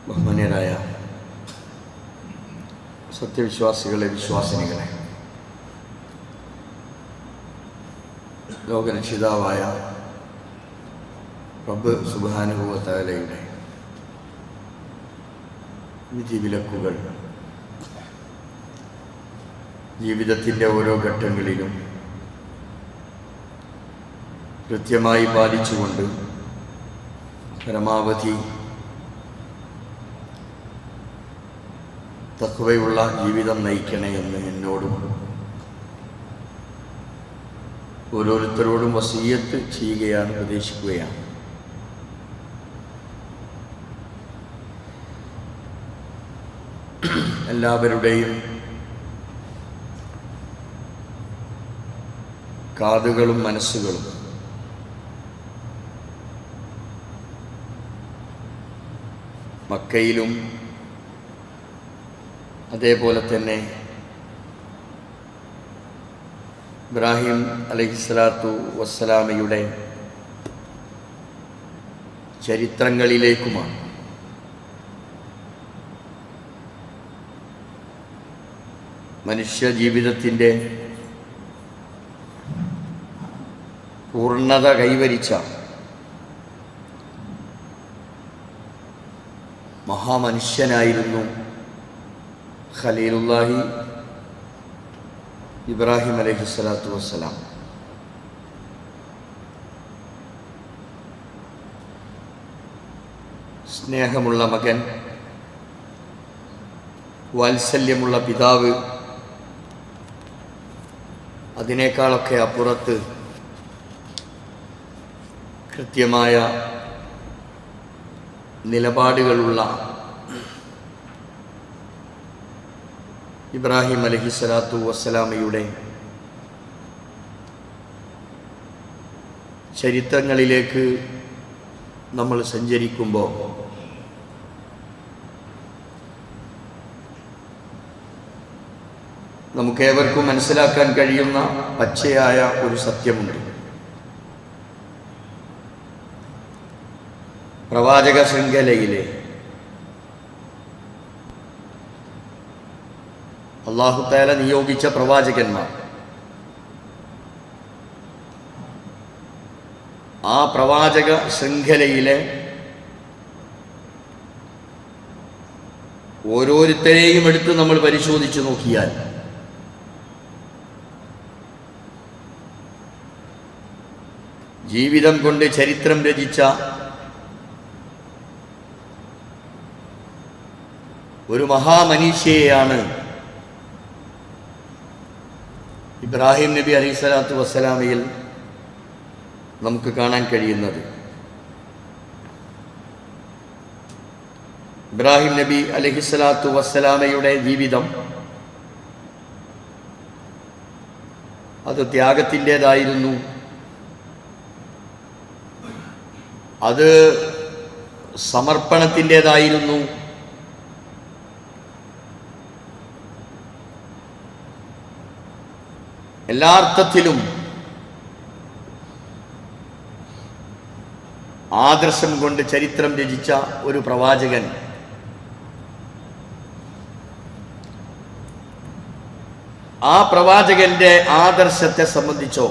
ബഹുമാന്യരായ സത്യവിശ്വാസികളെ, വിശ്വാസിനികളെ, ലോകരക്ഷിതാവായ റബ്ബ് സുബ്ഹാനഹു വ തആലയുടെ വിധിവിലക്കുകൾ ജീവിതത്തിൻ്റെ ഓരോ ഘട്ടങ്ങളിലും കൃത്യമായി പാലിച്ചുകൊണ്ട് പരമാവധി തഖ്വയുള്ള ജീവിതം നയിക്കണേ എന്ന് എന്നോടും ഓരോരുത്തരോടും വസിയ്യത്ത് ചെയ്യുകയാണ്, ഉപദേശിക്കുകയാണ്. എല്ലാവരുടെയും കാതുകളും മനസ്സുകളും മക്കയിലും അതേപോലെ തന്നെ ഇബ്രാഹിം അലൈഹിസ്സലാത്തു വസ്സലാമയുടെ ചരിത്രങ്ങളിലേക്കുമാണ്. മനുഷ്യ ജീവിതത്തിൻ്റെ പൂർണ്ണത കൈവരിച്ച മഹാമനുഷ്യനായിരുന്നു ഖലീലുല്ലാഹി ഇബ്രാഹിം അലൈഹിസ്സലാത്തു വസ്സലാം. സ്നേഹമുള്ള മകൻ, വാത്സല്യമുള്ള പിതാവ്, അതിനേക്കാളൊക്കെ അപ്പുറത്ത് കൃത്യമായ നിലപാടുകളുള്ള ഇബ്രാഹിം അലൈഹിസ്സലാത്തു വസ്സലാമയുടെ ചരിത്രങ്ങളിലേക്ക് നമ്മൾ സഞ്ചരിക്കുമ്പോൾ നമുക്കേവർക്കും മനസ്സിലാക്കാൻ കഴിയുന്ന പച്ചയായ ഒരു സത്യമുണ്ട്. പ്രവാചക ശൃംഖലയിലെ അല്ലാഹു തആല നിയോഗിച്ച പ്രവാചകന്മാർ, ആ പ്രവാചക ശൃംഖലയിലെ ഓരോരുത്തരെയും എടുത്ത് നമ്മൾ പരിശോധിച്ചു നോക്കിയാൽ ജീവിതം കൊണ്ട് ചരിത്രം രചിച്ച ഒരു മഹാമനീഷിയെയാണ് ഇബ്രാഹിം നബി അലൈഹിസ്സലാത്തു വസ്സലാമയിൽ നമുക്ക് കാണാൻ കഴിയുന്നത്. ഇബ്രാഹിം നബി അലൈഹിസ്സലാത്തു വസ്സലാമയുടെ ജീവിതം അത് ത്യാഗത്തിൻ്റെതായിരുന്നു, അത് സമർപ്പണത്തിൻ്റെതായിരുന്നു. എല്ലാ അർത്ഥത്തിലും ആദർശം കൊണ്ട് ചരിത്രം രചിച്ച ഒരു പ്രവാചകൻ. ആ പ്രവാചകന്റെ ആദർശത്തെ സംബന്ധിച്ചോ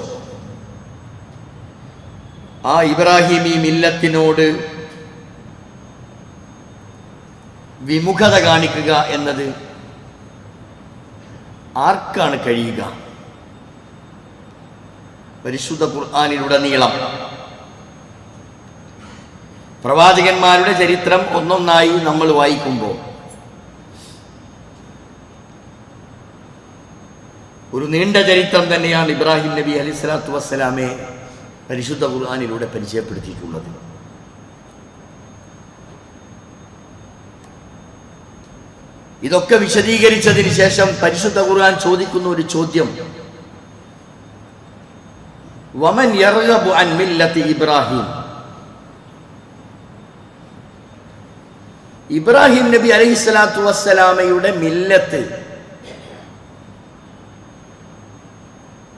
ആ ഇബ്രാഹിമി മില്ലത്തിനോട് വിമുഖത കാണിക്കുക എന്നത് ആർക്കാണ് കഴിയുക? പരിശുദ്ധ ഖുർആനിലുടനീളം പ്രവാചകന്മാരുടെ ചരിത്രം ഒന്നൊന്നായി നമ്മൾ വായിക്കുമ്പോൾ ഒരു നീണ്ട ചരിത്രം തന്നെയാണ് ഇബ്രാഹിം നബി അലൈഹിസ്സലാത്തു വസ്സലാമെ പരിശുദ്ധ ഖുർആനിലൂടെ പരിചയപ്പെടുത്തിയിട്ടുള്ളത്. ഇതൊക്കെ വിശദീകരിച്ചതിന് ശേഷം പരിശുദ്ധ ഖുർആൻ ചോദിക്കുന്ന ഒരു ചോദ്യം, വമൻ യർഗബു അൻ മില്ലത്തി ഇബ്രാഹിം. ഇബ്രാഹിം നബി അലൈഹിസ്സലാത്തു വസ്സലാമയുടെ മില്ലത്ത്,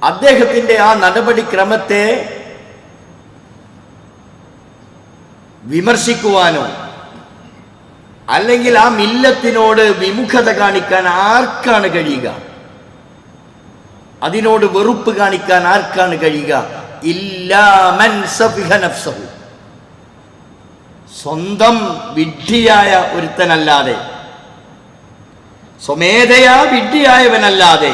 അദ്ദേഹത്തിന്റെ ആ നടപടിക്രമത്തെ വിമർശിക്കുവാനോ അല്ലെങ്കിൽ ആ മില്ലത്തിനോട് വിമുഖത കാണിക്കാൻ ആർക്കാണ് കഴിയുക? അതിനോട് വെറുപ്പ് കാണിക്കാൻ ആർക്കാണ് കഴിയുക? ഇല്ലാ മൻ സഫിഹ നഫ്സഹു, സ്വന്തം വിഡ്ഢിയായ ഒരുത്തനല്ലാതെ, സ്വമേധയാ വിഡ്ഢിയായവനല്ലാതെ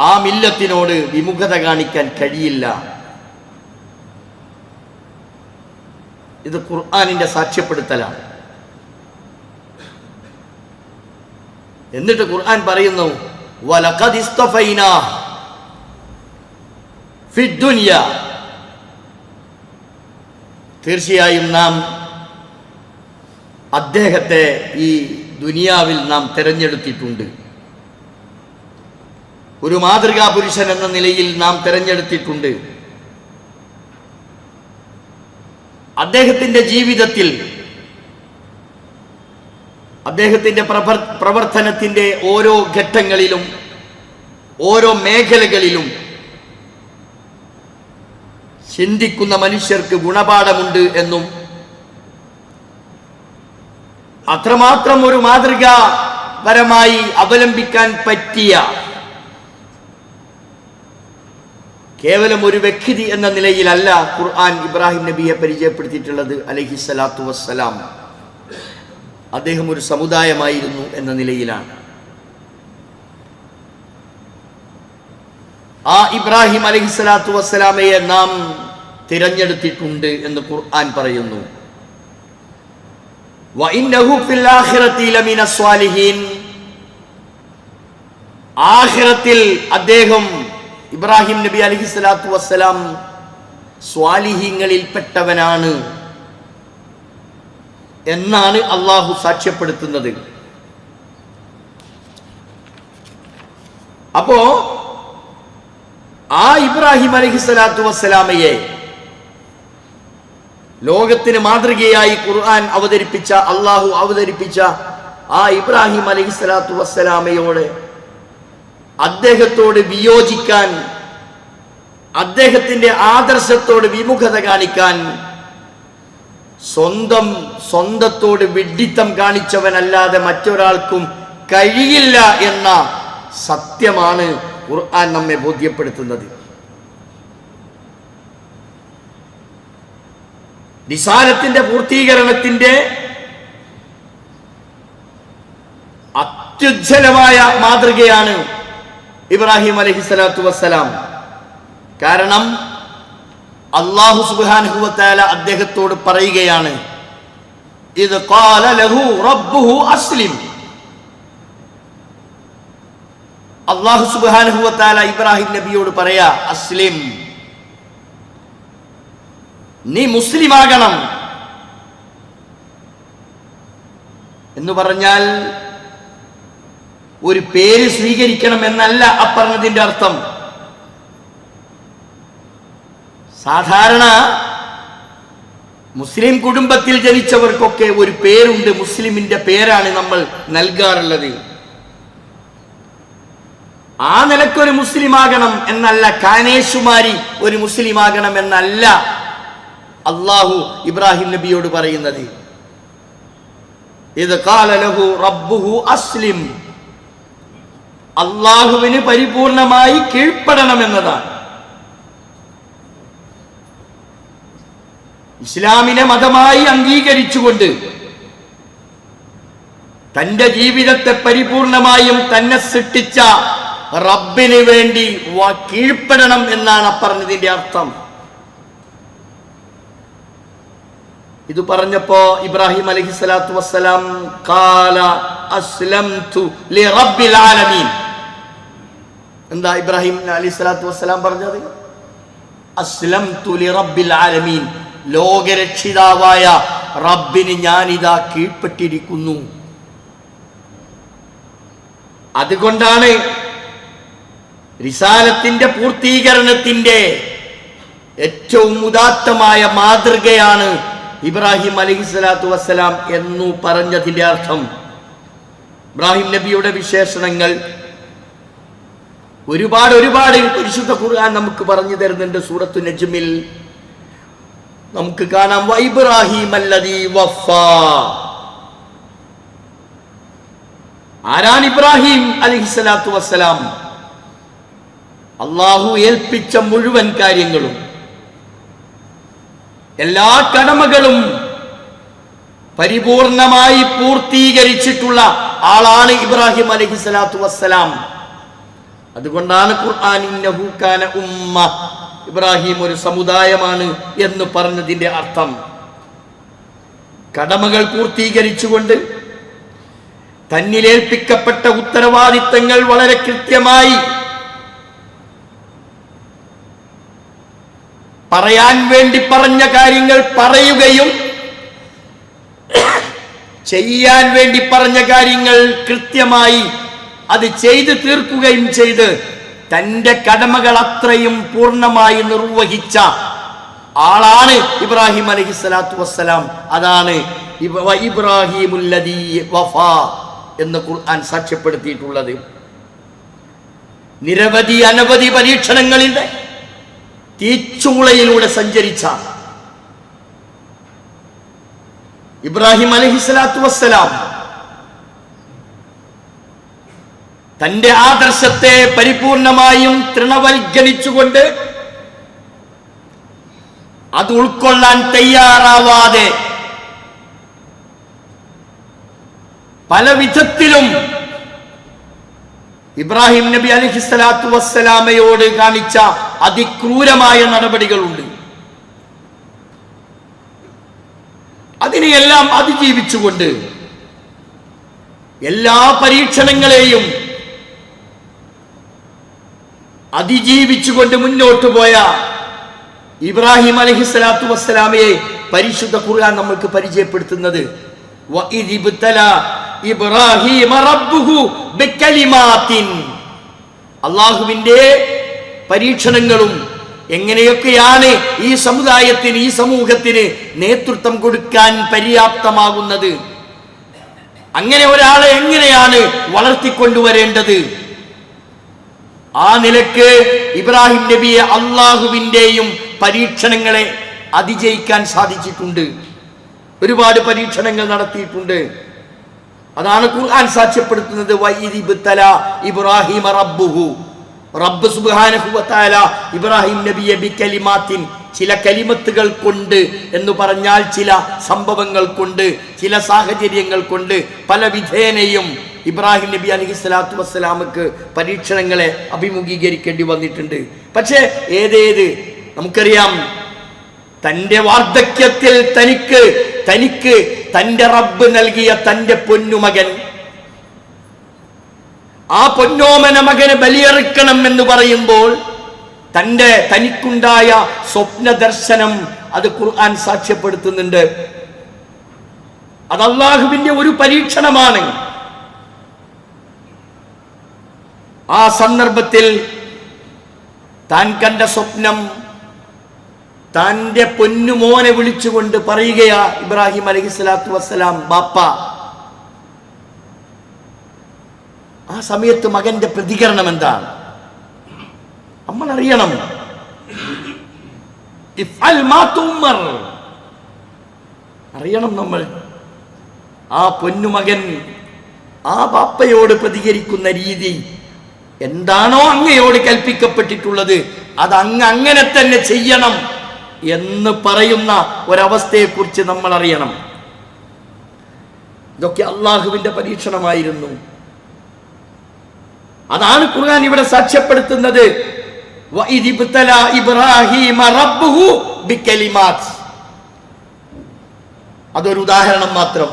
ആ മില്ലത്തിനോട് വിമുഖത കാണിക്കാൻ കഴിയില്ല. ഇത് ഖുർആനിന്റെ സാക്ഷ്യപ്പെടുത്തലാണ്. എന്നിട്ട് ഖുർആൻ പറയുന്നു, വലഖദ് ഇസ്തഫൈനാ ഫിദ് ദുനിയ, തീർച്ചയായും നാം അദ്ദേഹത്തെ ഈ ദുനിയാവിൽ നാം തിരഞ്ഞെടുത്തിട്ടുണ്ട്. ഒരു മാതൃകാ പുരുഷൻ എന്ന നിലയിൽ നാം തിരഞ്ഞെടുത്തിട്ടുണ്ട്. അദ്ദേഹത്തിന്റെ ജീവിതത്തിൽ, അദ്ദേഹത്തിന്റെ പ്രവർത്തനത്തിന്റെ ഓരോ ഘട്ടങ്ങളിലും ഓരോ മേഖലകളിലും ചിന്തിക്കുന്ന മനുഷ്യർക്ക് ഗുണപാഠമുണ്ട് എന്നും അത്രമാത്രം ഒരു മാതൃകാപരമായി അവലംബിക്കാൻ പറ്റിയ കേവലം ഒരു വ്യക്തി എന്ന നിലയിലല്ല ഖുർആൻ ഇബ്രാഹിം നബിയെ പരിചയപ്പെടുത്തിയിട്ടുള്ളത് അലൈഹിസ്സലാത്തു വസ്സലാം. അദ്ദേഹം ഒരു സമുദായമായിരുന്നു എന്ന നിലയിലാണ്. ആ ഇബ്രാഹിം അലൈഹിസ്സലാത്തു വസ്സലാമയെ നാം തിരഞ്ഞെടുത്തിട്ടുണ്ട് എന്ന് ഖുർആൻ പറയുന്നു. വഇന്നഹു ഫിൽ ആഖിറതി ലമിന സ്വാലിഹീൻ, ആഖിറത്തിൽ അദ്ദേഹം ഇബ്രാഹിം നബി അലൈഹിസ്സലാത്തു വസ്സലാം സ്വാലിഹീങ്ങളിൽ പെട്ടവനാണ് എന്നാണ് അള്ളാഹു സാക്ഷ്യപ്പെടുത്തുന്നത്. അപ്പോ ആ ഇബ്രാഹിം അലൈഹിസ്സലാത്തു വസ്സലാമയെ ലോകത്തിന് മാതൃകയായി ഖുർആൻ അവതരിപ്പിച്ച, അള്ളാഹു അവതരിപ്പിച്ച ആ ഇബ്രാഹിം അലൈഹിസ്സലാത്തു വസ്സലാമയോട് അദ്ദേഹത്തോട് വിയോജിക്കാൻ, അദ്ദേഹത്തിന്റെ ആദർശത്തോട് വിമുഖത കാണിക്കാൻ സ്വന്തത്തോട് വിഡ്ഢിത്തം കാണിച്ചവനല്ലാതെ മറ്റൊരാൾക്കും കഴിയില്ല എന്ന സത്യമാണ് ഖുർആൻ നമ്മെ ബോധ്യപ്പെടുത്തുന്നത്. റിസാലത്തിന്റെ പൂർത്തീകരണത്തിന്റെ അത്യുജ്വലമായ മാതൃകയാണ് ഇബ്രാഹിം അലൈഹിസ്സലാത്തു വസ്സലാം. കാരണം അല്ലാഹു സുബ്ഹാനഹു വ തആല അദ്ദേഹത്തോട് പറയുകയാണ്, ഇദ് ഖാല ലഹു റബ്ബുഹു അസ്ലിം. അല്ലാഹു സുബ്ഹാനഹു വ തആല ഇബ്രാഹിം നബിയോട് പറയാ, അസ്ലിം, നീ മുസ്ലിമാകണം എന്ന് പറഞ്ഞാൽ ഒരു പേര് സ്വീകരിക്കണം എന്നല്ല അപ്പറഞ്ഞതിന്റെ അർത്ഥം. സാധാരണ മുസ്ലിം കുടുംബത്തിൽ ജനിച്ചവർക്കൊക്കെ ഒരു പേരുണ്ട്, മുസ്ലിമിന്റെ പേരാണ് നമ്മൾ നൽകാറുള്ളത്. ആ നിലക്കൊരു മുസ്ലിമാകണം എന്നല്ല, കാനേശുമാരി ഒരു മുസ്ലിമാകണം എന്നല്ല അല്ലാഹു ഇബ്രാഹിം നബിയോട് പറയുന്നത്. ഇത് ഖാല ലഹു റബ്ബുഹു അസ്ലിം, അല്ലാഹുവിന് പരിപൂർണമായി കീഴ്പ്പെടണമെന്നതാണ്. ഇസ്ലാമിനെ മതമായി അംഗീകരിച്ചുകൊണ്ട് തന്റെ ജീവിതത്തെ പരിപൂർണമായും തന്നെ സൃഷ്ടിച്ച റബ്ബിന് വേണ്ടി കീഴ്പ്പെടണം എന്നാണ് പറഞ്ഞതിന്റെ അർത്ഥം. ഇത് പറഞ്ഞപ്പോ ഇബ്രാഹിം അലൈഹിസ്സലാത്തു വസ്സലാം ഖാല അസ്ലംതു ലിറബ്ബിൽ ആലമീൻ. എന്താ ഇബ്രാഹിം അലൈഹിസ്സലാത്തു വസ്സലാം പറഞ്ഞത്? അസ്ലംതു ലിറബ്ബിൽ ആലമീൻ, ലോകരക്ഷിതാവായ റബ്ബിന് ഞാനിതാ കീഴ്പ്പെട്ടിരിക്കുന്നു. അതുകൊണ്ടാണ് റിസാലത്തിന്റെ പൂർത്തീകരണത്തിന്റെ ഏറ്റവും ഉദാത്തമായ മാതൃകയാണ് ഇബ്രാഹിം അലൈഹിസ്സലാത്തു വസ്സലാം എന്നു പറഞ്ഞതിന്റെ അർത്ഥം. ഇബ്രാഹിം നബിയുടെ വിശേഷണങ്ങൾ ഒരുപാട് പരിശുദ്ധ ഖുർആൻ നമുക്ക് പറഞ്ഞു തരുന്നുണ്ട്. സൂറത്തു നജ്മിൽ നമുക്ക് കാണാം ഇബ്രാഹിം അല്ലദീ വഫാ. ആരാണ് ഇബ്രാഹിം അലൈഹിസ്സലാത്തു വസ്സലാം? അള്ളാഹു ഏൽപ്പിച്ച മുഴുവൻ കാര്യങ്ങളും, എല്ലാ കടമകളും പരിപൂർണമായി പൂർത്തീകരിച്ചിട്ടുള്ള ആളാണ് ഇബ്രാഹിം അലൈഹിസ്സലാത്തു വസ്സലാം. അതുകൊണ്ടാണ് ഖുർആൻ ഇന്നഹു കാന ഉമ്മ, ഇബ്രാഹിം ഒരു സമുദായമാണ് എന്ന് പറഞ്ഞതിന്റെ അർത്ഥം. കടമകൾ പൂർത്തീകരിച്ചുകൊണ്ട് തന്നിലേൽപ്പിക്കപ്പെട്ട ഉത്തരവാദിത്തങ്ങൾ വളരെ കൃത്യമായി പറയാൻ വേണ്ടി പറഞ്ഞ കാര്യങ്ങൾ പറയുകയും ചെയ്യാൻ വേണ്ടി പറഞ്ഞ കാര്യങ്ങൾ കൃത്യമായി അത് ചെയ്തു തീർക്കുകയും ചെയ്ത് തന്റെ കടമകൾ അത്രയും പൂർണ്ണമായി നിർവഹിച്ച ആളാണ് ഇബ്രാഹിം അലൈഹിസ്സലാത്തു വസ്സലാം. അതാണ് ഇബ്രാഹിമുല്ലദീ വഫാ എന്ന് ഖുർആൻ സാക്ഷ്യപ്പെടുത്തിയിട്ടുള്ളത്. നിരവധി അനവധി പരീക്ഷണങ്ങളിലെ തീച്ചൂളയിലൂടെ സഞ്ചരിച്ച ഇബ്രാഹിം അലൈഹിസ്സലാത്തു വസ്സലാം തന്റെ ആദർശത്തെ പരിപൂർണമായും തൃണവൽക്കരിച്ചുകൊണ്ട് അത് ഉൾക്കൊള്ളാൻ തയ്യാറാവാതെ പല വിധത്തിലും ഇബ്രാഹിം നബി അലൈഹിസ്സലാത്തു വസ്സലാമയോട് കാണിച്ച അതിക്രൂരമായ നടപടികളുണ്ട്. അതിനെയെല്ലാം അതിജീവിച്ചുകൊണ്ട് എല്ലാ പരീക്ഷണങ്ങളെയും അതിജീവിച്ചുകൊണ്ട് മുന്നോട്ട് പോയ ഇബ്രാഹിം അലൈഹിസ്സലാത്തു വസ്സലാമയെ പരിശുദ്ധ ഖുർആൻ നമ്മൾക്ക് പരിചയപ്പെടുത്തുന്നത് അള്ളാഹുവിന്റെ പരീക്ഷണങ്ങളും എങ്ങനെയൊക്കെയാണ് ഈ സമുദായത്തിന്, ഈ സമൂഹത്തിന് നേതൃത്വം കൊടുക്കാൻ പര്യാപ്തമാകുന്നത്, അങ്ങനെ ഒരാളെ എങ്ങനെയാണ് വളർത്തിക്കൊണ്ടുവരേണ്ടത്, ആ നിലക്ക് ഇബ്രാഹിം നബിയെ അള്ളാഹുവിന്റെയും പരീക്ഷണങ്ങളെ അതിജയിക്കാൻ സാധിച്ചിട്ടുണ്ട്. ഒരുപാട് പരീക്ഷണങ്ങൾ നടത്തിയിട്ടുണ്ട്. അതാണ് ഖുർആൻ സാക്ഷ്യപ്പെടുത്തുന്നത് ഇബ്രാഹിം റബ്ബുഹു, റബ്ബ് സുബ്ഹാനഹു വ തആല ഇബ്രാഹിം നബിയെ ബികലിമാത്തിൻ, ചില കലിമത്തുകൾ കൊണ്ട് എന്ന് പറഞ്ഞാൽ ചില സംഭവങ്ങൾ കൊണ്ട്, ചില സാഹചര്യങ്ങൾ കൊണ്ട് പല വിധേനയും ഇബ്രാഹിം നബി അലൈഹിസ്സലാത്തു വസ്സലാമക്ക് പരീക്ഷണങ്ങളെ അഭിമുഖീകരിക്കേണ്ടി വന്നിട്ടുണ്ട്. പക്ഷേ ഏതേത് നമുക്കറിയാം, തന്റെ വാർദ്ധക്യത്തിൽ തനിക്ക് തന്റെ റബ്ബ് നൽകിയ തന്റെ പൊന്നുമകൻ, ആ പൊന്നോമന മകനെ ബലിയറുക്കണം എന്ന് പറയുമ്പോൾ തനിക്കുണ്ടായ സ്വപ്ന ദർശനം അത് ഖുർആൻ സാക്ഷ്യപ്പെടുത്തുന്നുണ്ട്. അത് അല്ലാഹുവിന്റെ ഒരു പരീക്ഷണമാണ്. ആ സന്ദർഭത്തിൽ താൻ കണ്ട സ്വപ്നം തന്റെ പൊന്നുമോനെ വിളിച്ചുകൊണ്ട് പറയുകയാ ഇബ്രാഹിം അലൈഹിസ്സലാത്തു വസ്സലാം, ബാപ്പ. ആ സമയത്ത് മകന്റെ പ്രതികരണം എന്താണ് നമ്മൾ അറിയണം. അറിയണം നമ്മൾ. ആ പൊന്നുമകൻ ആ ബാപ്പയോട് പ്രതികരിക്കുന്ന രീതി എന്താണോ അങ്ങയോട് കൽപ്പിക്കപ്പെട്ടിട്ടുള്ളത് അത് അങ്ങനെ തന്നെ ചെയ്യണം എന്ന് പറയുന്ന ഒരവസ്ഥയെക്കുറിച്ച് നമ്മൾ അറിയണം. ഇതൊക്കെ അള്ളാഹുവിന്റെ പരീക്ഷണമായിരുന്നു. അതാണ് ഖുർആൻ ഇവിടെ സാക്ഷ്യപ്പെടുത്തുന്നത്. അതൊരു ഉദാഹരണം മാത്രം.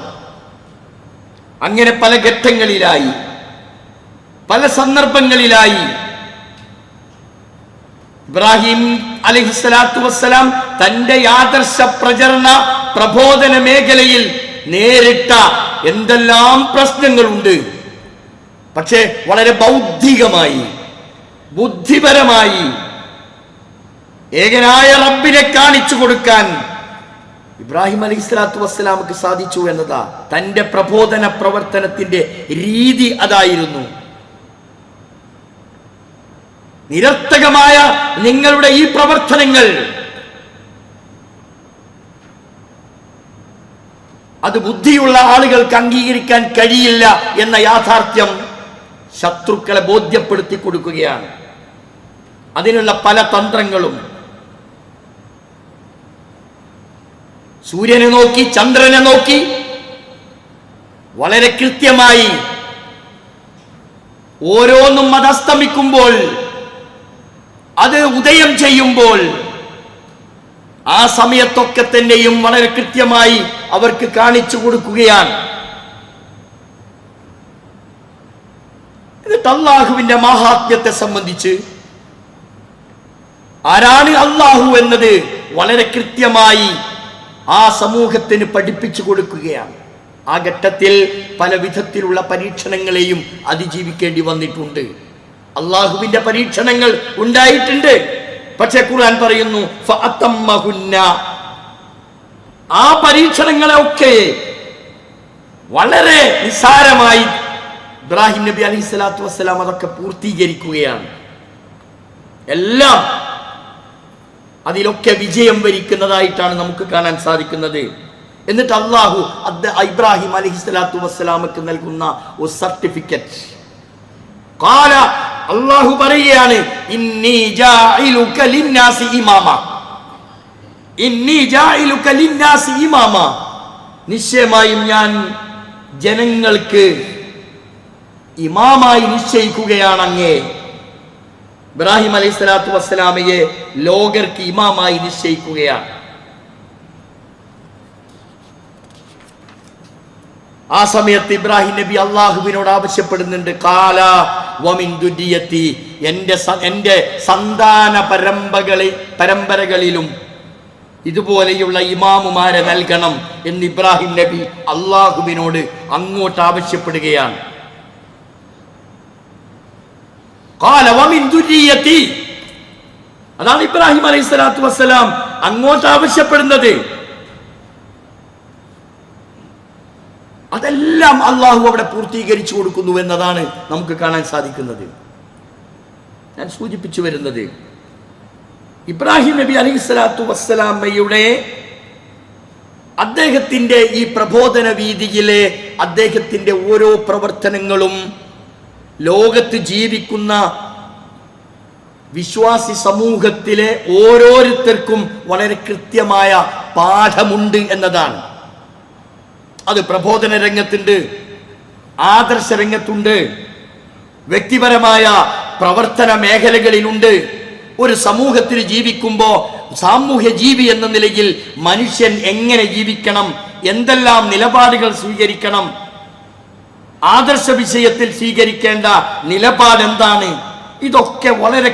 അങ്ങനെ പല ഘട്ടങ്ങളിലായി, പല സന്ദർഭങ്ങളിലായി ഇബ്രാഹിം അലൈഹിസ്സലാത്തു വസ്സലാം തന്റെ ആദർശ പ്രചരണ പ്രബോധന മേഖലയിൽ നേരിട്ട എന്തെല്ലാം പ്രശ്നങ്ങളുണ്ട്. പക്ഷേ വളരെ ബൗദ്ധികമായി, ബുദ്ധിപരമായി ഏകനായ റബ്ബിനെ കാണിച്ചു കൊടുക്കാൻ ഇബ്രാഹിം അലൈഹിസ്സലാത്തു വസ്സലാമക്ക് സാധിച്ചു എന്നതാ തന്റെ പ്രബോധന പ്രവർത്തനത്തിന്റെ രീതി. അതായിരുന്നു നിരർത്ഥകമായ നിങ്ങളുടെ ഈ പ്രവർത്തനങ്ങൾ അത് ബുദ്ധിയുള്ള ആളുകൾക്ക് അംഗീകരിക്കാൻ കഴിയില്ല എന്ന യാഥാർത്ഥ്യം ശത്രുക്കളെ ബോധ്യപ്പെടുത്തി കൊടുക്കുകയാണ്. അതിനുള്ള പല തന്ത്രങ്ങളും, സൂര്യനെ നോക്കി ചന്ദ്രനെ നോക്കി വളരെ കൃത്യമായി ഓരോന്നും അത് അസ്തമിക്കുമ്പോൾ, അത് ഉദയം ചെയ്യുമ്പോൾ ആ സമയത്തൊക്കെ തന്നെയും വളരെ കൃത്യമായി അവർക്ക് കാണിച്ചു കൊടുക്കുകയാണ്. എന്നിട്ട് അള്ളാഹുവിന്റെ മഹാത്മ്യത്തെ സംബന്ധിച്ച്, ആരാണ് അള്ളാഹു എന്നത് വളരെ കൃത്യമായി ആ സമൂഹത്തിന് പഠിപ്പിച്ചു കൊടുക്കുകയാണ്. ആ ഘട്ടത്തിൽ പല വിധത്തിലുള്ള പരീക്ഷണങ്ങളെയും അതിജീവിക്കേണ്ടി വന്നിട്ടുണ്ട്. അള്ളാഹുവിന്റെ പരീക്ഷണങ്ങൾ ഉണ്ടായിട്ടുണ്ട്. പക്ഷെ ഖുർആൻ പറയുന്നു ഫഅതമ്മഹുന്ന, ആ പരീക്ഷണങ്ങളെയൊക്കെ വളരെ നിസ്സാരമായി ഇബ്രാഹിം നബി അലൈഹി സ്വലാത്തു വസ്സലാം അതൊക്കെ പൂർത്തീകരിക്കുകയാണ്. എല്ലാം അതിലൊക്കെ വിജയം വരിക്കുന്നതായിട്ടാണ് നമുക്ക് കാണാൻ സാധിക്കുന്നത്. എന്നിട്ട് അള്ളാഹു ഇബ്രാഹിം അലൈഹി സ്വലാത്തു വസ്സലാമക്ക് നൽകുന്ന ഒരു സർട്ടിഫിക്കറ്റ്, ഖാല, അള്ളാഹു പറയുകയാണ്, ഇന്നി ജാഇലുക ലിന്നാസി ഇമാമ, ഇന്നി ജാഇലുക ലിന്നാസി ഇമാമ, നിശ്ചയമായും ഞാൻ ജനങ്ങൾക്ക് ഇമാമായി നിശ്ചയിക്കുകയാണ് അങ്ങേ. ഇബ്രാഹിം അലൈഹി സ്വലാത്തു വസ്സലാമയെ ലോകർക്ക് ഇമാമായി നിശ്ചയിക്കുകയാണ്. ആ സമയത്ത് ഇബ്രാഹിം നബി അള്ളാഹുവിനോട് ആവശ്യപ്പെടുന്നുണ്ട്, ഖാല വമിൻ ദുരിയത്തി, എൻ്റെ സന്താന പരമ്പരകളിലും ഇതുപോലെയുള്ള ഇമാമുമാരെ നൽകണം എന്ന് ഇബ്രാഹിം നബി അള്ളാഹുവിനോട് അങ്ങോട്ട് ആവശ്യപ്പെടുകയാണ്. ഖാല വമിൻ ദുരിയത്തി, അതാണ് ഇബ്രാഹിം അലൈഹി സ്വലാത്തു വസ്സലാം അങ്ങോട്ട് ആവശ്യപ്പെടുന്നത്. അതെല്ലാം അള്ളാഹു അവിടെ പൂർത്തീകരിച്ചു കൊടുക്കുന്നു എന്നതാണ് നമുക്ക് കാണാൻ സാധിക്കുന്നത്. ഞാൻ സൂചിപ്പിച്ചു വരുന്നത്, ഇബ്രാഹിം നബി അലൈഹി സ്വലാത്തു വസ്സലാമയുടെ അദ്ദേഹത്തിന്റെ ഈ പ്രബോധന വീതിയിലെ അദ്ദേഹത്തിന്റെ ഓരോ പ്രവർത്തനങ്ങളും ലോകത്ത് ജീവിക്കുന്ന വിശ്വാസി സമൂഹത്തിലെ ഓരോരുത്തർക്കും വളരെ കൃത്യമായ പാഠമുണ്ട് എന്നതാണ്. അത് പ്രബോധന രംഗത്തുണ്ട്, ആദർശ രംഗത്തുണ്ട്, വ്യക്തിപരമായ പ്രവർത്തന മേഖലകളിലുണ്ട്. ഒരു സമൂഹത്തിൽ ജീവിക്കുമ്പോൾ സാമൂഹ്യ ജീവി എന്ന നിലയിൽ മനുഷ്യൻ എങ്ങനെ ജീവിക്കണം, എന്തെല്ലാം നിലപാടുകൾ സ്വീകരിക്കണം, ആദർശ വിഷയത്തിൽ സ്വീകരിക്കേണ്ട നിലപാട് എന്താണ്, ഇതൊക്കെ വളരെ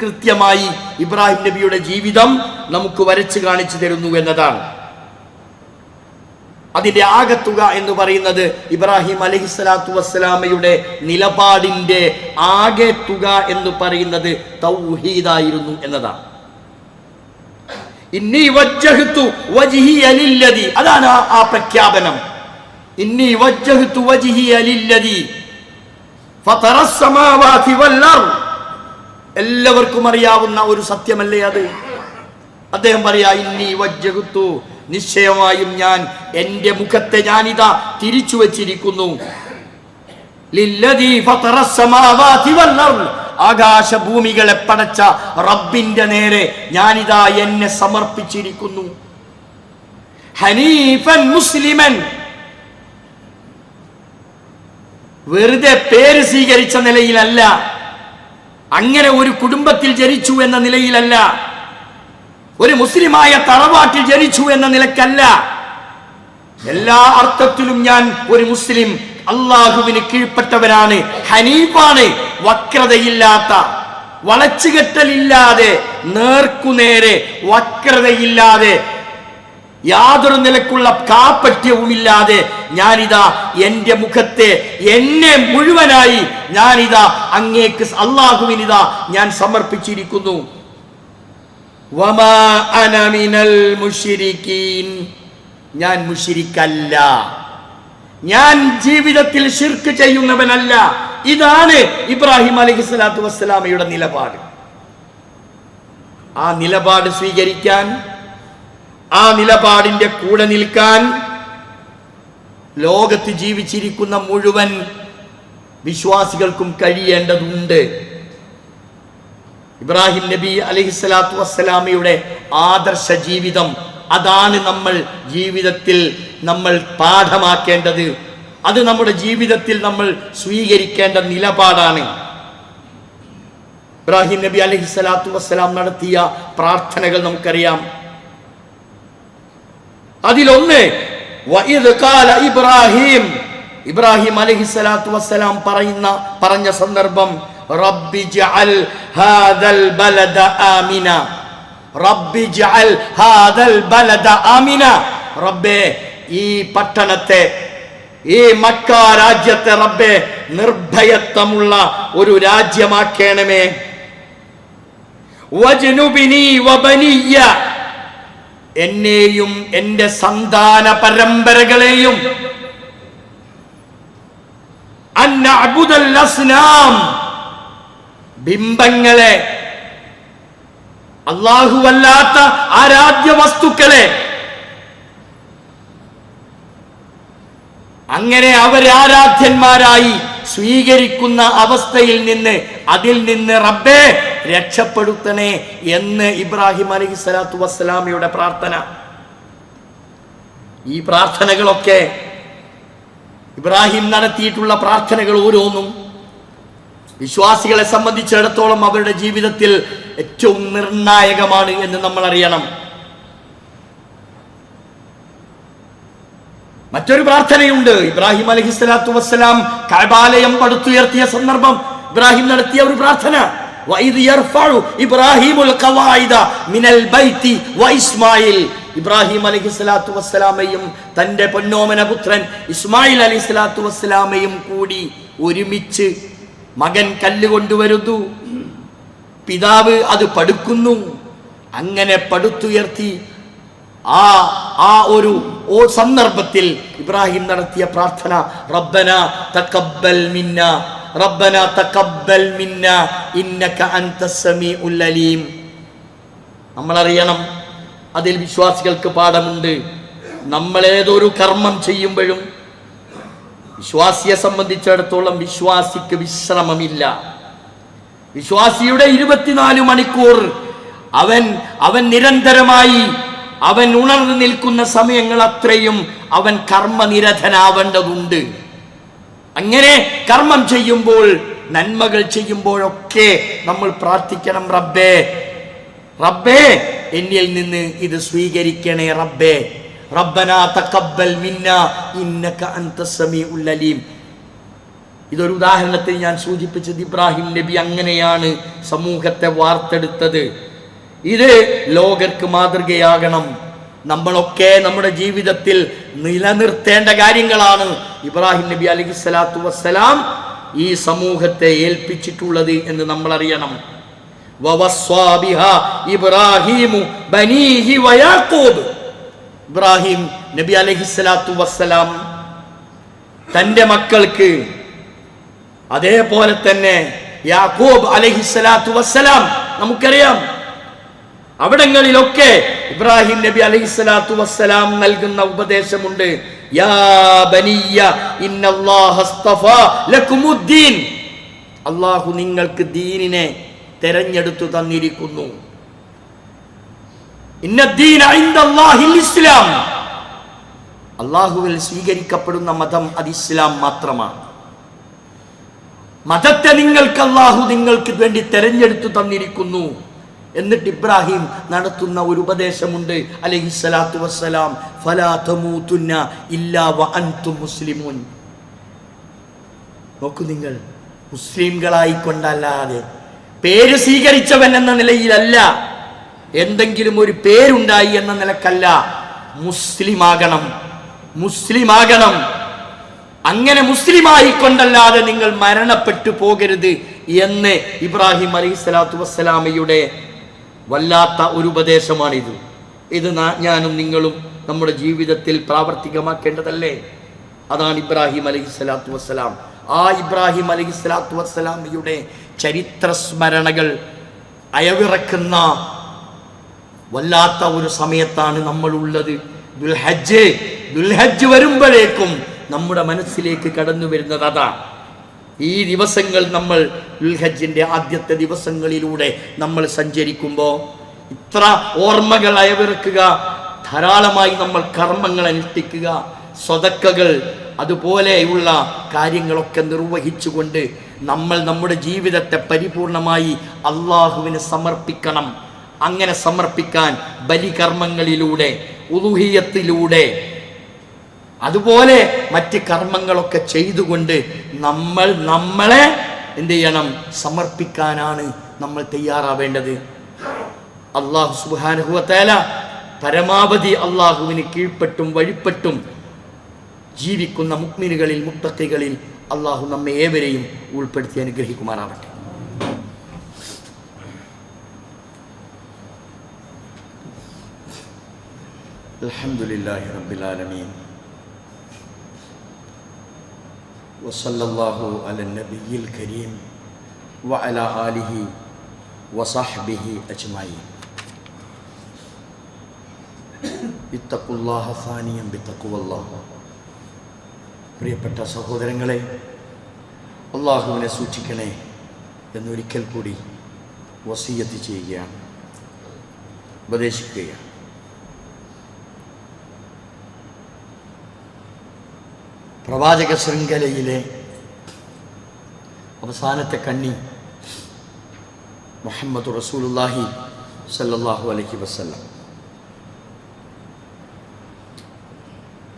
കൃത്യമായി ഇബ്രാഹിം നബിയുടെ ജീവിതം നമുക്ക് വരച്ചു കാണിച്ചു തരുന്നു എന്നതാണ്. അതിന്റെ ആകത്തുക എന്ന് പറയുന്നത് ഇബ്രാഹിം അലൈഹി സ്വലാത്തു വസ്സലാമയുടെ നിലപാടിന്റെ ആകെ തുക എന്ന് പറയുന്നത് തൗഹീദായിരുന്നു എന്നതാണ്. ഇന്നി വജ്ജഹ്തു വജ്ഹിയ ലില്ലദി, അതാണ് ആ പ്രഖ്യാപനം. ഇന്നി വജ്ജഹ്തു വജ്ഹിയ ലില്ലദി ഫതറസ് സമാവാതി വൽ അർദ്, എല്ലാവർക്കും അറിയാവുന്ന ഒരു സത്യമല്ലേ അത്. അദ്ദേഹം പറയാ, ഇന്നി വജ്ജഹ്തു, നിശ്ചയമായും ഞാൻ എൻ്റെ മുഖത്തെ ഞാനിതാ തിരിച്ചു വച്ചിരിക്കുന്നു, ലില്ലദീ ഫതറസ് സമാവാതി വൽ അർദ്, ആകാശഭൂമികളെ പടച്ച റബ്ബിന്റെ നേരെ ഞാനിതാ എന്നെ സമർപ്പിച്ചിരിക്കുന്നു. ഹനീഫൻ മുസ്ലിമൻ, വെറുതെ പേര് സ്വീകരിച്ച നിലയിലല്ല, അങ്ങനെ ഒരു കുടുംബത്തിൽ ജനിച്ചു എന്ന നിലയിലല്ല, ഒരു മുസ്ലിമായ തറവാട്ടിൽ ജനിച്ചു എന്ന നിലക്കല്ല. എല്ലാ അർത്ഥത്തിലും ഞാൻ ഒരു മുസ്ലിം, അള്ളാഹുവിന് കീഴ്പ്പെട്ടവനാണ്, ഹനീഫാണ്, വക്രതയില്ലാത്ത, വളച്ചുകെട്ടലില്ലാതെ, നേർക്കുനേരെ വക്രതയില്ലാതെ, യാതൊരു നിലക്കുള്ള കാപ്പറ്റ്യവുമില്ലാതെ ഞാനിതാ എൻ്റെ മുഖത്തെ, എന്നെ മുഴുവനായി ഞാനിതാ അങ്ങേക്ക്, അള്ളാഹുവിനിതാ ഞാൻ സമർപ്പിച്ചിരിക്കുന്നു. വമാ അന മിനൽ മുശ്രികീൻ, ഞാൻ മുശ്രിക്കല്ല, ഞാൻ ജീവിതത്തിൽ ശിർക്ക് ചെയ്യുന്നവനല്ല. ഇതാണ് ഇബ്രാഹിം അലൈഹി സ്വലാത്തു വസ്സലാമയുടെ നിലപാട്. ആ നിലപാട് സ്വീകരിക്കാൻ, ആ നിലപാടിന്റെ കൂടെ നിൽക്കാൻ ലോകത്ത് ജീവിച്ചിരിക്കുന്ന മുഴുവൻ വിശ്വാസികൾക്കും കഴിയേണ്ടതുണ്ട്. ഇബ്രാഹിം നബി അലൈഹിസ്സലാത്തു വസ്സലാമയുടെ ആദർശ ജീവിതം, അതാണ് നമ്മൾ ജീവിതത്തിൽ നമ്മൾ പാഠമാക്കേണ്ടത്. അത് നമ്മുടെ ജീവിതത്തിൽ നമ്മൾ സ്വീകരിക്കേണ്ട നിലപാടാണ്. ഇബ്രാഹിം നബി അലൈഹിസ്സലാത്തു വസ്സലാം നടത്തിയ പ്രാർത്ഥനകൾ നമുക്കറിയാം. അതിലൊന്ന് വഇദ് ഖാല ഇബ്രാഹിം, ഇബ്രാഹിം അലൈഹിസ്സലാത്തു വസ്സലാം പറഞ്ഞ സന്ദർഭം, റബ്ബി ജഅൽ ഹാദൽ ബലദ ആമിന, റബ്ബി ജഅൽ ഹാദൽ ബലദ ആമിന, റബ്ബേ ഈ പട്ടണത്തെ, ഈ മക്ക രാജ്യത്തെ റബ്ബേ നിർഭയത്വമുള്ള ഒരു രാജ്യമാക്കണമേ. വജ്നുബിനി വബനിയ, എന്നെയും എന്റെ സന്താന പരമ്പരകളെയും, അൻഅബ്ദുൽ അസ്നാം, ബിംബങ്ങളെ, അല്ലാഹുവല്ലാത്ത ആരാധ്യ വസ്തുക്കളെ, അങ്ങനെ അവരെ ആരാധ്യന്മാരായി സ്വീകരിക്കുന്ന അവസ്ഥയിൽ നിന്ന്, അതിൽ നിന്ന് റബ്ബേ രക്ഷപ്പെടുത്തണേ എന്ന് ഇബ്രാഹിം അലൈഹിസ്സലാത്തു വസ്സലാമയുടെ പ്രാർത്ഥന. ഈ പ്രാർത്ഥനകളൊക്കെ, ഇബ്രാഹിം നടത്തിയിട്ടുള്ള പ്രാർത്ഥനകൾ ഓരോന്നും വിശ്വാസികളെ സംബന്ധിച്ചിടത്തോളം അവരുടെ ജീവിതത്തിൽ ഏറ്റവും നിർണായകമാണ് എന്ന് നമ്മൾ അറിയണം. മറ്റൊരു പ്രാർത്ഥനയുണ്ട്. ഇബ്രാഹിം അലൈഹിസ്സലാത്തു വസ്സലാം കഅബാലയം പടുത്തുയർത്തിയ സന്ദർഭം ഇബ്രാഹിം നടത്തിയ ഒരു പ്രാർത്ഥന, വഇദ് യർഫഉ ഇബ്രാഹിമുൽ ഖവായിദ മിനൽ ബൈത്തി വഇസ്മായിൽ, ഇബ്രാഹിം അലൈഹിസ്സലാത്തു വസ്സലാമയും തന്റെ പൊന്നോമന പുത്രൻ ഇസ്മായിൽ അലൈഹിസ്സലാത്തു വസ്സലാമയും കൂടി ഒരുമിച്ച് മകൻ കല്ല് കൊണ്ടുവരുന്നു, പിതാവ് അത് പടുക്കുന്നു. അങ്ങനെ പടുത്തുയർത്തി ആ ഒരു സന്ദർഭത്തിൽ ഇബ്രാഹിം നടത്തിയ പ്രാർത്ഥന, റബ്ബന തഖബ്ബൽ മിന്ന, റബ്ബന തഖബ്ബൽ മിന്ന ഇന്നക അൻതസ് സമീഉൽ അലീം. നമ്മളറിയണം, അതിൽ വിശ്വാസികൾക്ക് പാഠമുണ്ട്. നമ്മൾ ഏതൊരു കർമ്മം ചെയ്യുമ്പോഴും വിശ്വാസിയെ സംബന്ധിച്ചിടത്തോളം വിശ്വാസിക്ക് വിശ്രമമില്ല. വിശ്വാസിയുടെ 24 മണിക്കൂർ അവൻ നിരന്തരമായി അവൻ ഉണർന്നു നിൽക്കുന്ന സമയങ്ങൾ അത്രയും അവൻ കർമ്മനിരതനാവേണ്ടതുണ്ട്. അങ്ങനെ കർമ്മം ചെയ്യുമ്പോൾ, നന്മകൾ ചെയ്യുമ്പോഴൊക്കെ നമ്മൾ പ്രാർത്ഥിക്കണം, റബ്ബേ റബ്ബേ എന്നിൽ നിന്ന് ഇത് സ്വീകരിക്കണേ റബ്ബേ. റബ്ബനാ തഖബ്ബൽ മിന്നാ ഇന്നക അൻതസ് സമീഉൽ അലീം. ഇതൊരു ഉദാഹരണത്തിൽ ഞാൻ സൂചിപ്പിച്ചത്, ഇബ്രാഹിം നബി അങ്ങനെയാണ് സമൂഹത്തെ വാർത്തെടുത്തത്. ഇത് ലോകർക്ക് മാതൃകയാകണം. നമ്മളൊക്കെ നമ്മുടെ ജീവിതത്തിൽ നിലനിർത്തേണ്ട കാര്യങ്ങളാണ് ഇബ്രാഹിം നബി അലൈഹിസ്സലാത്തു വസ്സലാം ഈ സമൂഹത്തെ ഏൽപ്പിച്ചിട്ടുള്ളത് എന്ന് നമ്മൾ അറിയണം. വവസ്വാ ബിഹാ ഇബ്രാഹിമു ബനീഹി വയാഖൂബ്, ഇബ്രാഹിം നബി അലൈഹിസ്സലാത്തു വസ്സലാം തന്റെ മക്കൾക്ക്, അതേപോലെ തന്നെ യാക്കൂബ് അലൈഹിസ്സലാത്തു വസ്സലാം, നമുക്കറിയാം അവിടങ്ങളിലൊക്കെ ഇബ്രാഹിം നബി അലൈഹിസ്സലാത്തു വസ്സലാം നൽകുന്ന ഉപദേശമുണ്ട്. യാ ബനിയ ഇന്നല്ലാഹ അസ്തഫാ ലകുമുദ്ദീൻ, അല്ലാഹു നിങ്ങൾക്ക് ദീനിനെ തെരഞ്ഞെടുത്തു തന്നിരിക്കുന്നു. ഇന്നദ്ദീന ഇൻദല്ലാഹിൽ ഇസ്ലാം, അല്ലാഹുവിൽ സ്വീകരിക്കപ്പെടുന്ന മതം അത് ഇസ്ലാം മാത്രമാണ്. മതത്തെ നിങ്ങൾക്ക് വേണ്ടി തെരഞ്ഞെടുത്തു തന്നിരിക്കുന്നു. എന്നിട്ട് ഇബ്രാഹിം നടത്തുന്ന ഒരു ഉപദേശമുണ്ട് അലൈഹിസ്സലാത്തു വസ്സലാം, ഫലാ തമൂതുന്ന ഇല്ലാ വഅൻതും മുസ്ലിമൂൻ. നോക്കൂ, നിങ്ങൾ മുസ്ലിംകളായിക്കൊണ്ടല്ലാതെ, പേര് സ്വീകരിച്ചവൻ എന്ന നിലയിലല്ല, എന്തെങ്കിലും ഒരു പേരുണ്ടായി എന്ന നിലക്കല്ല, മുസ്ലിമാകണം. അങ്ങനെ മുസ്ലിമായിക്കൊണ്ടല്ലാതെ നിങ്ങൾ മരണപ്പെട്ടു പോകരുത് എന്ന് ഇബ്രാഹിം അലൈഹിസ്സലാത്തു വസ്സലാമയുടെ വല്ലാത്ത ഒരു ഉപദേശമാണിത്. ഇത് ഞാനും നിങ്ങളും നമ്മുടെ ജീവിതത്തിൽ പ്രാവർത്തികമാക്കേണ്ടതല്ലേ? അതാണ് ഇബ്രാഹിം അലൈഹിസ്സലാത്തു വസ്സലാം. ആ ഇബ്രാഹിം അലൈഹിസ്സലാത്തു വസ്സലാമയുടെ ചരിത്ര സ്മരണകൾ അയവിറക്കുന്ന വല്ലാത്ത ഒരു സമയത്താണ് നമ്മളുള്ളത്. ദുൽഹജ്ജ് വരുമ്പോഴേക്കും നമ്മുടെ മനസ്സിലേക്ക് കടന്നു വരുന്നത് അതാണ്. ഈ ദിവസങ്ങൾ നമ്മൾ ദുൽഹജ്ജിന്റെ ആദ്യത്തെ ദിവസങ്ങളിലൂടെ നമ്മൾ സഞ്ചരിക്കുമ്പോൾ ഇത്ര ഓർമ്മകൾ അയവിറക്കുക, ധാരാളമായി നമ്മൾ കർമ്മങ്ങൾ അനുഷ്ഠിക്കുക, സ്വതക്കകൾ അതുപോലെയുള്ള കാര്യങ്ങളൊക്കെ നിർവഹിച്ചുകൊണ്ട് നമ്മൾ നമ്മുടെ ജീവിതത്തെ പരിപൂർണമായി അള്ളാഹുവിന് സമർപ്പിക്കണം. അങ്ങനെ സമർപ്പിക്കാൻ ബലികർമ്മങ്ങളിലൂടെ, ഉളുഹിയത്തിലൂടെ, അതുപോലെ മറ്റ് കർമ്മങ്ങളൊക്കെ ചെയ്തുകൊണ്ട് നമ്മളെ എന്ത് ചെയ്യണം? സമർപ്പിക്കാനാണ് നമ്മൾ തയ്യാറാവേണ്ടത്. അല്ലാഹു സുബ്ഹാനഹു വ തആല പരമാവധി അള്ളാഹുവിന് കീഴ്പ്പെട്ടും വഴിപ്പെട്ടും ജീവിക്കുന്ന മുഅ്മിനുകളിൽ, മുത്തഖികളിൽ അള്ളാഹു നമ്മെ ഏവരെയും ഉൾപ്പെടുത്തി അനുഗ്രഹിക്കുമാറാവട്ടെ. അൽഹംദുലില്ലാഹി റബ്ബിൽ ആലമീൻ വസല്ലല്ലാഹു അലൻ നബിയിൽ കരീം വഅലാ ആലിഹി വസഹ്ബിഹി അജ്മഈൻ. ഇത്തഖുല്ലാഹ സാനിയം ബിത്തഖ്വല്ലാഹ്. പ്രിയപ്പെട്ട സഹോദരങ്ങളെ, അള്ളാഹുവിനെ സൂക്ഷിക്കണേ എന്നൊരിക്കൽ കൂടി വസിയ്യത്ത് ചെയ്യുകയാണ്, ഉപദേശിക്കുകയാണ്. പ്രവാചക ശൃംഖലയിലെ അവസാനത്തെ കണ്ണി മുഹമ്മദ് റസൂലുള്ളാഹി സല്ലല്ലാഹു അലൈഹി വസല്ലം.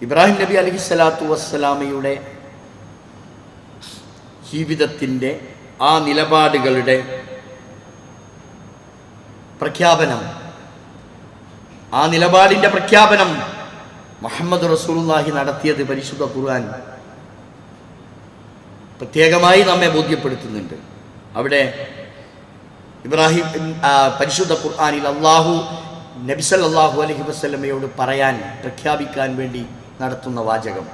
ഇബ്രാഹിം നബി അലൈഹിസ്സലാത്തു വസ്സലാമയുടെ ജീവിതത്തിൻ്റെ ആ നിലപാടുകളുടെ പ്രഖ്യാപനം, ആ നിലപാടിൻ്റെ പ്രഖ്യാപനം മുഹമ്മദ് റസൂലുള്ളാഹി നടത്തിയത് പരിശുദ്ധ ഖുർആൻ പ്രത്യേകമായി നമ്മെ ബോധ്യപ്പെടുത്തുന്നുണ്ട്. അവിടെ ഇബ്രാഹിം പരിശുദ്ധ ഖുർആനിൽ അള്ളാഹു നബി സല്ലല്ലാഹു അലൈഹി വസല്ലമയോട് പറയാൻ, പ്രഖ്യാപിക്കാൻ വേണ്ടി നടത്തുന്ന വാചകം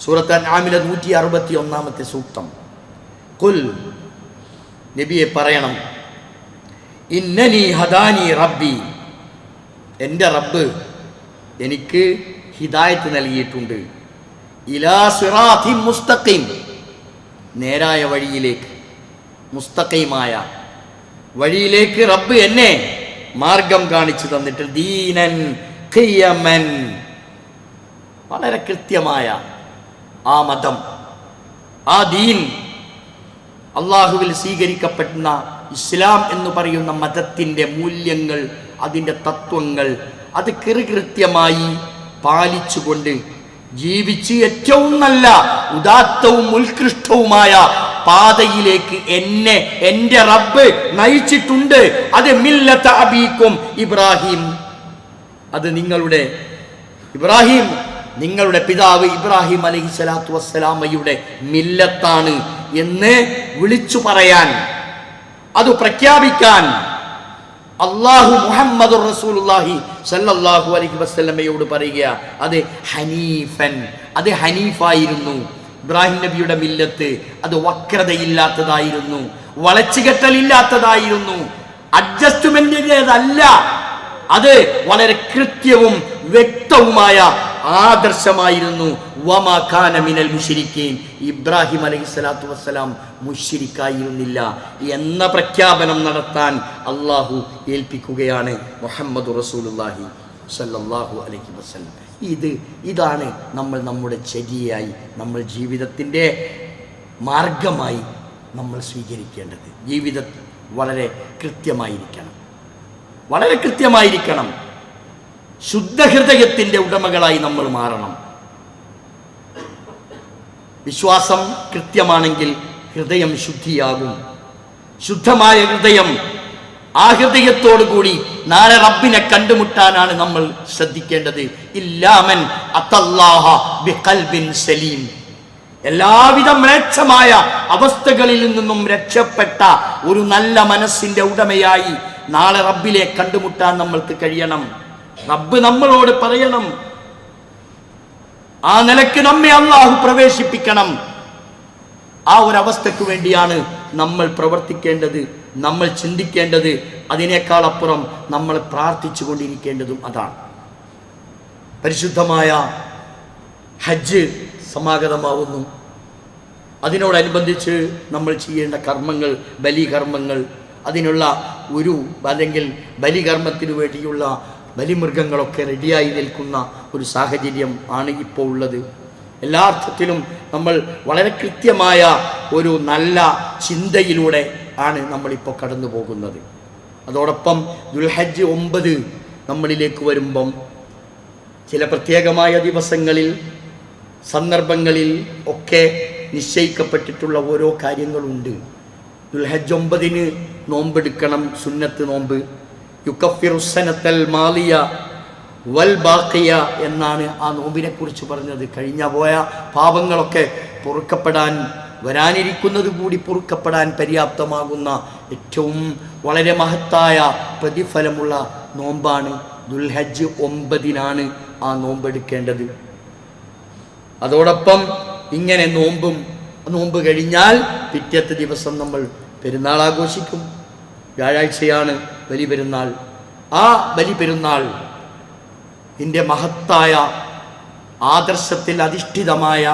സൂറത്ത് അൻആമിലെ 161-ാമത്തെ സൂക്തം. ഖുൽ, നബിയെ പറയണം, ഇന്നനി ഹദാനി റബ്ബി, എൻ്റെ റബ്ബ് എനിക്ക് ഹിദായത്ത് നൽകിയിട്ടുണ്ട്. ഇലാ സിറാത്തിൻ മുസ്തഖീം, നേരായ വഴിയിലേക്ക്, മുസ്തഖീമായ വഴിയിലേക്ക് റബ്ബ് എന്നെ മാർഗം കാണിച്ചു തന്നിട്ട്, ദീനൻ ഖിയമൻ, വളരെ കൃത്യമായ ആ മതം, ആ ദീൻ, അള്ളാഹുവിൽ സ്വീകരിക്കപ്പെടുന്ന ഇസ്ലാം എന്ന് പറയുന്ന മതത്തിൻ്റെ മൂല്യങ്ങൾ, അതിൻ്റെ തത്വങ്ങൾ, അത് കൃത്യമായി പാലിച്ചുകൊണ്ട് ജീവിച്ച് ഏറ്റവും നല്ല ഉദാത്തവും ഉത്കൃഷ്ടവുമായ പാതയിലേക്ക് എന്നെ എൻ്റെ റബ്ബ് നയിച്ചിട്ടുണ്ട്. അത് മില്ലത അബീക്കും ഇബ്രാഹിം, അത് നിങ്ങളുടെ ഇബ്രാഹിം, നിങ്ങളുടെ പിതാവ് ഇബ്രാഹിം അലൈഹിസ്സലാത്തു വസ്സലാമയുടെ മില്ലത്താണ് എന്ന് വിളിച്ചു പറയാൻ, അത് പ്രഖ്യാപിക്കാൻ അള്ളാഹു മുഹമ്മദ് റസൂലുള്ളാഹി സല്ലല്ലാഹു അലൈഹി വസല്ലമയോട് പറയുക. അത് ഹനീഫൻ, അത് ഹനീഫായിരുന്നു. ഇബ്രാഹിം നബിയുടെ മില്ലത്ത് അത് വക്രതയില്ലാത്തതായിരുന്നു, വളച്ചുകെട്ടലില്ലാത്തതായിരുന്നു, അഡ്ജസ്റ്റ്മെന്റിൻ്റെതല്ല. അത് വളരെ കൃത്യവും വ്യക്തവുമായ ആദർശമായിരുന്നു. വമാ കാന മിനൽ മുശ്രിക്കീൻ, ഇബ്രാഹിം അലൈഹിസ്സലാത്തു വസ്സലാം മുശ്രിക്കായിരുന്നില്ല എന്ന പ്രഖ്യാപനം നടത്താൻ അള്ളാഹു ഏൽപ്പിക്കുകയാണ് മുഹമ്മദ് റസൂലുള്ളാഹി സല്ലല്ലാഹു അലൈഹി വസല്ലം. ഇതാണ് നമ്മൾ നമ്മുടെ ചര്യയായി, നമ്മൾ ജീവിതത്തിൻ്റെ മാർഗമായി നമ്മൾ സ്വീകരിക്കേണ്ടത്. ജീവിതം വളരെ കൃത്യമായിരിക്കണം, വളരെ കൃത്യമായിരിക്കണം. ശുദ്ധഹൃദയത്തിൻ്റെ ഉടമകളായി നമ്മൾ മാറണം. വിശ്വാസം കൃത്യമാണെങ്കിൽ ഹൃദയം ശുദ്ധിയാകും. ശുദ്ധമായ ഹൃദയം, ആ ഹൃദയത്തോടു കൂടി നാളെ റബ്ബിനെ കണ്ടുമുട്ടാനാണ് നമ്മൾ ശ്രദ്ധിക്കേണ്ടത്. ഇല്ലാമൻ അത്തല്ലാഹ ബിഖൽബിൻ സലീം, എല്ലാവിധ മ്ലേച്ഛമായ അവസ്ഥകളിൽ നിന്നും രക്ഷപ്പെട്ട ഒരു നല്ല മനസ്സിന്റെ ഉടമയായി നാളെ റബ്ബിലെ കണ്ടുമുട്ടാൻ നമ്മൾക്ക് കഴിയണം. റബ്ബ് നമ്മളോട് പറയണം, ആ നിലക്ക് നമ്മെ അല്ലാഹു പ്രവേശിപ്പിക്കണം. ആ ഒരവസ്ഥയ്ക്ക് വേണ്ടിയാണ് നമ്മൾ പ്രവർത്തിക്കേണ്ടത്, നമ്മൾ ചിന്തിക്കേണ്ടത്. അതിനേക്കാൾ അപ്പുറം നമ്മൾ പ്രാർത്ഥിച്ചു കൊണ്ടിരിക്കേണ്ടതും അതാണ്. പരിശുദ്ധമായ ഹജ്ജ് സമാഗതമാവുന്നു. അതിനോടനുബന്ധിച്ച് നമ്മൾ ചെയ്യേണ്ട കർമ്മങ്ങൾ, ബലികർമ്മങ്ങൾ, അതിനുള്ള അല്ലെങ്കിൽ ബലികർമ്മത്തിനു വേണ്ടിയുള്ള ബലിമൃഗങ്ങളൊക്കെ റെഡിയായി നിൽക്കുന്ന ഒരു സാഹചര്യം ആണ് ഇപ്പോൾ ഉള്ളത്. എല്ലാ അർത്ഥത്തിലും നമ്മൾ വളരെ കൃത്യമായ ഒരു നല്ല ചിന്തയിലൂടെ ആണ് നമ്മളിപ്പോൾ കടന്നു പോകുന്നത്. അതോടൊപ്പം ദുൽഹജ്ജ് 9 നമ്മളിലേക്ക് വരുമ്പം ചില പ്രത്യേകമായ ദിവസങ്ങളിൽ, സന്ദർഭങ്ങളിൽ ഒക്കെ നിശ്ചയിക്കപ്പെട്ടിട്ടുള്ള ഓരോ കാര്യങ്ങളുണ്ട്. ദുൽഹജ്ജ് 9 നോമ്പെടുക്കണം, സുന്നത്ത് നോമ്പ്. യുക്കഫിറുസ്സനത്തൽ മാലിയ വൽ ബാഖിയ എന്നാണ് ആ നോമ്പിനെ കുറിച്ച് പറഞ്ഞത്. പോയ പാപങ്ങളൊക്കെ പൊറുക്കപ്പെടാൻ, വരാനിരിക്കുന്നത് കൂടി പൊറുക്കപ്പെടാൻ പര്യാപ്തമാകുന്ന ഏറ്റവും വളരെ മഹത്തായ പ്രതിഫലമുള്ള നോമ്പാണ് ദുൽഹജ്ജ് 9 ആ നോമ്പെടുക്കേണ്ടത്. അതോടൊപ്പം ഇങ്ങനെ നോമ്പ് കഴിഞ്ഞാൽ പിറ്റത്തെ ദിവസം നമ്മൾ പെരുന്നാൾ ആഘോഷിക്കും. വ്യാഴാഴ്ചയാണ് ബലി പെരുന്നാൾ. ആ ബലി പെരുന്നാൾ ഇതിൻ്റെ മഹത്തായ ആദർശത്തിൽ അധിഷ്ഠിതമായ,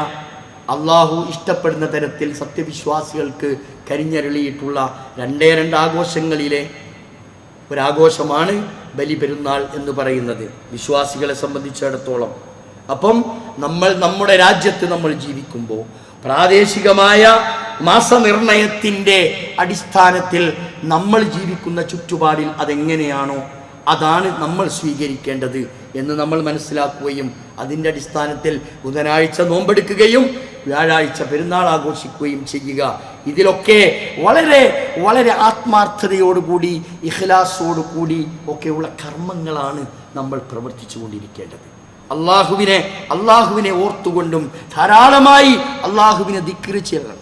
അള്ളാഹു ഇഷ്ടപ്പെടുന്ന തരത്തിൽ സത്യവിശ്വാസികൾക്ക് കരിഞ്ഞരുളിയിട്ടുള്ള 2 ആഘോഷങ്ങളിലെ ഒരാഘോഷമാണ് ബലി പെരുന്നാൾ എന്ന് പറയുന്നത് വിശ്വാസികളെ സംബന്ധിച്ചിടത്തോളം. അപ്പം നമ്മൾ നമ്മുടെ രാജ്യത്ത് നമ്മൾ ജീവിക്കുമ്പോൾ പ്രാദേശികമായ മാസനിർണയത്തിൻ്റെ അടിസ്ഥാനത്തിൽ നമ്മൾ ജീവിക്കുന്ന ചുറ്റുപാടിൽ അതെങ്ങനെയാണോ അതാണ് നമ്മൾ സ്വീകരിക്കേണ്ടത് എന്ന് നമ്മൾ മനസ്സിലാക്കുകയും അതിൻ്റെ അടിസ്ഥാനത്തിൽ ബുധനാഴ്ച നോമ്പെടുക്കുകയും വ്യാഴാഴ്ച പെരുന്നാൾ ആഘോഷിക്കുകയും ചെയ്യുക. ഇതിലൊക്കെ വളരെ വളരെ ആത്മാർത്ഥതയോടുകൂടി, ഇഖ്ലാസോടുകൂടി ഒക്കെയുള്ള കർമ്മങ്ങളാണ് നമ്മൾ പ്രവർത്തിച്ചു കൊണ്ടിരിക്കേണ്ടത്. അള്ളാഹുവിനെ ഓർത്തുകൊണ്ടും ധാരാളമായി അള്ളാഹുവിനെ ദിക്ർ ചെയ്യണം.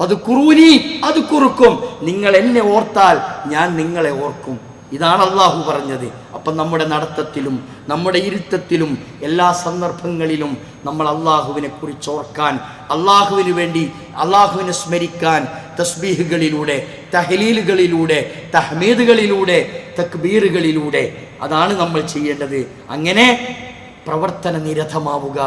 അത് കുറൂനി, അത് കുറുക്കും, നിങ്ങൾ എന്നെ ഓർത്താൽ ഞാൻ നിങ്ങളെ ഓർക്കും. ഇതാണ് അള്ളാഹു പറഞ്ഞത്. അപ്പം നമ്മുടെ നടത്തത്തിലും നമ്മുടെ ഇരുത്തത്തിലും എല്ലാ സന്ദർഭങ്ങളിലും നമ്മൾ അള്ളാഹുവിനെ കുറിച്ച് ഓർക്കാൻ, അള്ളാഹുവിന് വേണ്ടി അള്ളാഹുവിനെ സ്മരിക്കാൻ തസ്ബീഹുകളിലൂടെ, തഹ്ലീലുകളിലൂടെ, തഹ്മീദുകളിലൂടെ, തക്ബീറുകളിലൂടെ അതാണ് നമ്മൾ ചെയ്യേണ്ടത്. അങ്ങനെ പ്രവർത്തന നിരതമാവുക.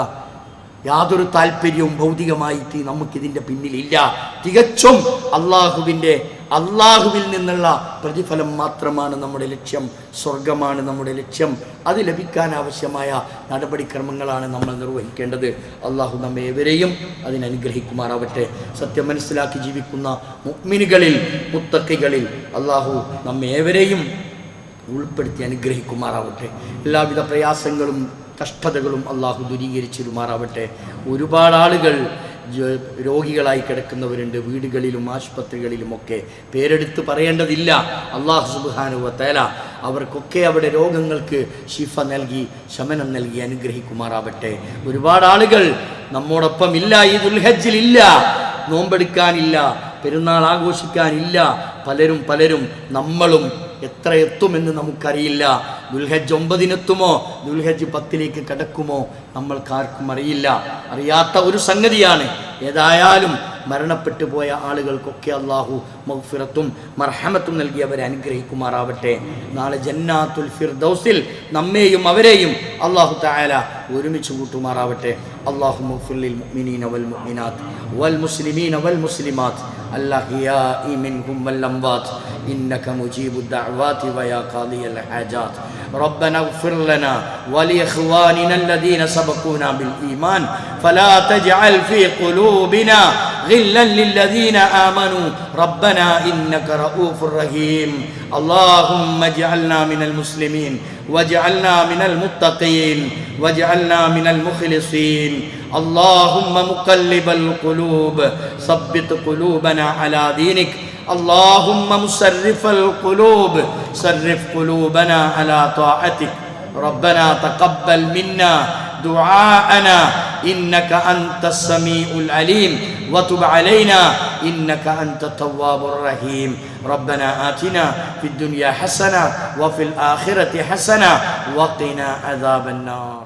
യാതൊരു താല്പര്യവും ഭൗതികമായിട്ട് നമുക്കിതിൻ്റെ പിന്നിലില്ല. തികച്ചും അള്ളാഹുവിൽ നിന്നുള്ള പ്രതിഫലം മാത്രമാണ് നമ്മുടെ ലക്ഷ്യം. സ്വർഗമാണ് നമ്മുടെ ലക്ഷ്യം. അത് ലഭിക്കാൻ ആവശ്യമായ നടപടിക്രമങ്ങളാണ് നമ്മൾ നിർവഹിക്കേണ്ടത്. അള്ളാഹു നമ്മെ ഏവരെയും അതിനനുഗ്രഹിക്കുമാറാവട്ടെ. സത്യം മനസ്സിലാക്കി ജീവിക്കുന്ന മുഅ്മിനുകളിൽ, മുത്തഖികളിൽ അള്ളാഹു നമ്മെ ഏവരെയും ഉൾപ്പെടുത്തി അനുഗ്രഹിക്കുമാറാവട്ടെ. എല്ലാവിധ പ്രയാസങ്ങളും കഷ്ടതകളും അള്ളാഹു ദൂരീകരിച്ചിരുമാറാവട്ടെ. ഒരുപാട് ആളുകൾ രോഗികളായി കിടക്കുന്നവരുണ്ട്, വീടുകളിലും ആശുപത്രികളിലുമൊക്കെ. പേരെടുത്ത് പറയേണ്ടതില്ല. അള്ളാഹു സുബ്ഹാനഹു വ തആല അവർക്കൊക്കെ അവരുടെ രോഗങ്ങൾക്ക് ശിഫ നൽകി, ശമനം നൽകി അനുഗ്രഹിക്കുമാറാവട്ടെ. ഒരുപാട് ആളുകൾ നമ്മോടൊപ്പം ഇല്ല, ഈ ദുൽഹജ്ജിലില്ല, നോമ്പെടുക്കാനില്ല, പെരുന്നാൾ ആഘോഷിക്കാനില്ല. പലരും നമ്മളും എത്ര എത്തുമെന്ന് നമുക്കറിയില്ല. ദുൽഹജ്ജ് 9 എത്തുമോ, ദുൽഹജ്ജ് 10 കടക്കുമോ നമ്മൾക്കാർക്കും അറിയില്ല. അറിയാത്ത ഒരു സംഗതിയാണ്. ഏതായാലും മരണപ്പെട്ടു പോയ ആളുകൾക്കൊക്കെ അള്ളാഹു മഗ്ഫിറത്തും മർഹമത്തും നൽകി അവരെ അനുഗ്രഹിക്കുമാറാവട്ടെ. നാളെ ജന്നാത്തുൽ ഫിർദൗസിൽ നമ്മെയും അവരെയും അള്ളാഹു തആല ഒരുമിച്ച് കൂട്ടുമാറാവട്ടെ. അല്ലാഹുമ്മ ഗ്ഫിർ ലിൽ മുഅ്മിനീന വൽ മുഅ്മിനാത്ത് വൽ മുസ്ലിമീന വൽ മുസ്ലിമാത്ത് അൽഅഹ്യാഇ മിൻഹും വൽ അംവാത്ത് إنك مجيب الدعوات ويا قاضي الحاجات ربنا اغفر لنا ولإخواننا الذين سبقونا بالإيمان فلا تجعل في قلوبنا غلا للذين آمنوا ربنا إنك رؤوف رحيم اللهم اجعلنا من المسلمين واجعلنا من المتقين واجعلنا من المخلصين اللهم مقلب القلوب ثبت قلوبنا على دينك اللهم مصرف القلوب صرف قلوبنا على طاعتك ربنا تقبل منا دعاءنا إنك أنت السميع العليم وتب علينا إنك أنت التواب الرحيم ربنا آتنا في الدنيا حسنة وفي الآخرة حسنة وقنا عذاب النار.